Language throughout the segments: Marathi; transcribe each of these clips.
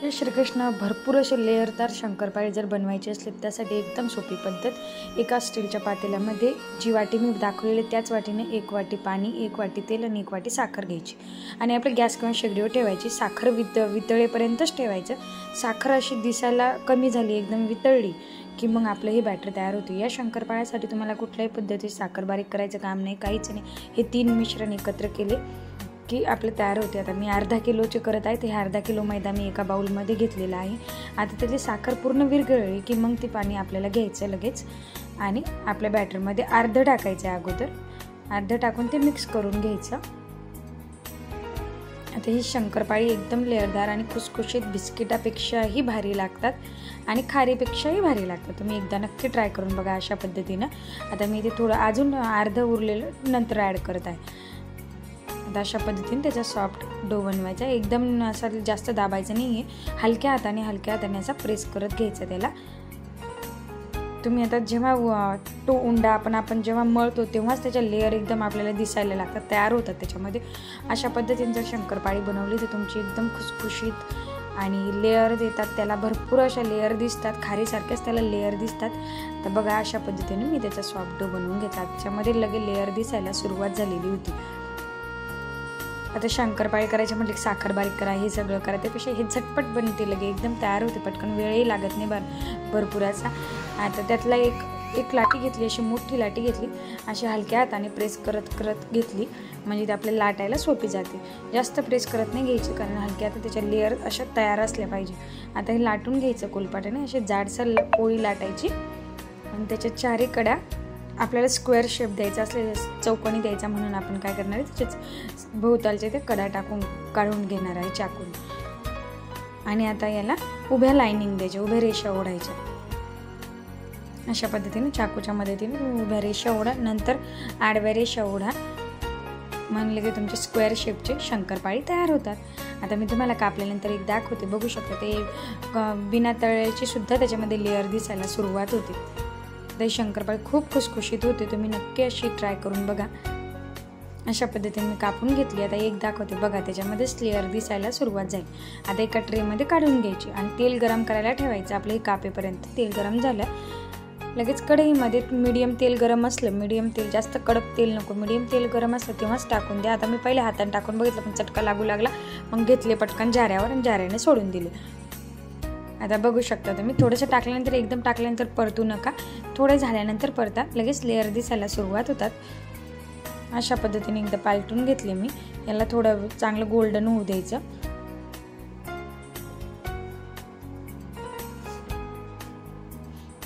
हे श्रीकृष्ण भरपूर असे लेयरदार शंकरपाळे जर बनवायचे असले त्यासाठी एकदम सोपी पद्धत। एका स्टीलच्या पातेल्यामध्ये जी वाटी मी दाखवलेली त्याच वाटीने 1 वाटी पाणी, 1 वाटी तेल आणि 1 वाटी साखर घ्यायची आणि आपल्या गॅस किंवा शेगडीवर ठेवायची। साखर वितळेपर्यंतच ठेवायचं। साखर अशी दिसायला कमी झाली, एकदम वितळली की मग आपलं हे बॅटर तयार होते। या शंकरपाळ्यासाठी तुम्हाला कुठल्याही पद्धतीने साखर बारीक करायचं काम नाही, काहीच नाही। हे 3 मिश्रण एकत्र केले की आपले तयार होते। आता मी अर्धा किलोचे करत आहे, ते अर्धा किलो मैदा मी एका बाउलमध्ये घेतलेला आहे। आता त्याची साखर पूर्ण विरघळली की मग ती पाणी आपल्याला घ्यायचं लगेच आणि आपल्या बॅटरमध्ये अर्धं टाकायचं आहे। अगोदर अर्धं टाकून ते मिक्स करून घ्यायचं। आता ही शंकरपाळी एकदम लेअरदार आणि खुसखुशीत बिस्किटापेक्षाही भारी लागतात आणि खारीपेक्षाही भारी लागतात। तुम्ही एकदा नक्की ट्राय करून बघा अशा पद्धतीनं। आता मी ते थोडं अजून अर्धं उरलेलं नंतर ॲड करत आहे। आता अशा पद्धतीने त्याचा सॉफ्ट डो बनवायचा। एकदम असा जास्त दाबायचं नाही आहे, हलक्या हाताने असा प्रेस करत घ्यायचा त्याला। तुम्ही आता जेव्हा तो उंडा आपण जेव्हा मळतो तेव्हाच त्याच्या लेअर एकदम आपल्याला दिसायला लागतात, तयार होतात त्याच्यामध्ये। अशा पद्धतीने जर शंकरपाळी बनवली तर तुमची एकदम खुसखुशीत आणि लेअर देतात त्याला, भरपूर अशा लेअर दिसतात, खारीसारखेच त्याला लेअर दिसतात। तर बघा अशा पद्धतीने मी त्याचा सॉफ्ट डो बनवून घेतला। त्याच्यामध्ये लगेच लेअर दिसायला सुरुवात झालेली होती। आता शंकरपाळी करायचे म्हटले की साखर बारीक करा, हे सगळं करा, त्यापेक्षा हे झटपट बनते, लगे एकदम तयार होते, पटकन वेळही लागत नाही भरपूर असा। आता त्यातला एक लाटी घेतली, अशी मोठी लाटी घेतली, अशी हलक्या हाताने प्रेस करत घेतली म्हणजे ते आपल्याला लाटायला सोपी जाते। जास्त प्रेस करत नाही घ्यायची कारण हलक्या हातात त्याच्या लेअर अशा तयार असल्या पाहिजे। आता हे लाटून घ्यायचं कोलपाटाने, अशी जाडसर पोळी लाटायची आणि त्याच्या चारी कड्या आपल्याला स्क्वेअर शेप द्यायचा असले, चौकोनी द्यायचा म्हणून आपण काय करणार आहे त्याच्याच भोवतालचे ते कडा काढून घेणार आहे चाकून। आणि आता याला उभ्या लाईनिंग द्यायच्या, उभ्या रेषा ओढायच्या। अशा पद्धतीने चाकूच्या मदतीने उभ्या रेषा ओढा, नंतर आडव्या रेषा ओढा, म्हणले की तुमचे स्क्वेअर शेपचे शंकरपाळी तयार होतात। आता मी तुम्हाला कापल्यानंतर एक दाखवते, बघू शकता ते बिना तळ्याची सुद्धा त्याच्यामध्ये लेअर दिसायला सुरुवात होते। तर शंकरपाळी खूप खुसखुशीत होते, तुम्ही नक्की अशी ट्राय करून बघा। अशा पद्धतीने मी कापून घेतली। आता एक दाखवते बघा, त्याच्यामध्येच लेअर दिसायला सुरुवात झाली। आता एका ट्रेमध्ये काढून घ्यायची आणि तेल गरम करायला ठेवायचं आपलं हे कापेपर्यंत। तेल गरम झालं लगेच कढईमध्ये मीडियम तेल गरम असलं, मीडियम तेल, जास्त कडक तेल नको, मीडियम तेल गरम असलं तेव्हाच टाकून द्या। आता मी पहिले हाताने टाकून बघितलं पण चटका लागू लागला, मग घेतले पटकन जाऱ्यावर आणि जाऱ्याने सोडून दिले। आता बघू शकता तुम्ही, थोडंसं टाकल्यानंतर एकदम टाकल्यानंतर परतू नका, थोडं झाल्यानंतर परता, लगेच लेअर दिसायला सुरुवात होतात। अशा पद्धतीने एकदा पालटून घेतले मी, याला थोडं चांगलं गोल्डन होऊ द्यायचं।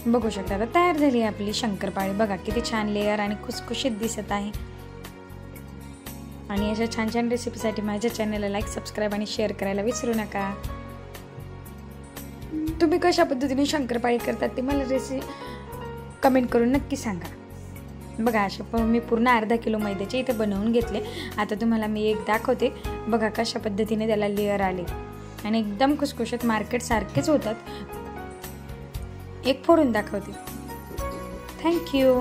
बघू शकता आता तयार झाली आपली शंकरपाळी। बघा किती छान लेअर आणि खुसखुशीत दिसत आहे। आणि अशा छान छान रेसिपीसाठी माझ्या चॅनलला लाईक, सबस्क्राईब आणि शेअर करायला विसरू नका। तुम्ही कशा पद्धतीने शंकरपाळी करतात ते मला कमेंट करून नक्की सांगा। बघा अशा मी पूर्ण अर्धा किलो मैद्याचे इथे बनवून घेतले। आता तुम्हाला मी एक दाखवते, बघा कशा पद्धतीने त्याला लेअर आले आणि एकदम खुसखुशीत मार्केट सारखेच होतात। एक फोडून दाखवते। थँक्यू।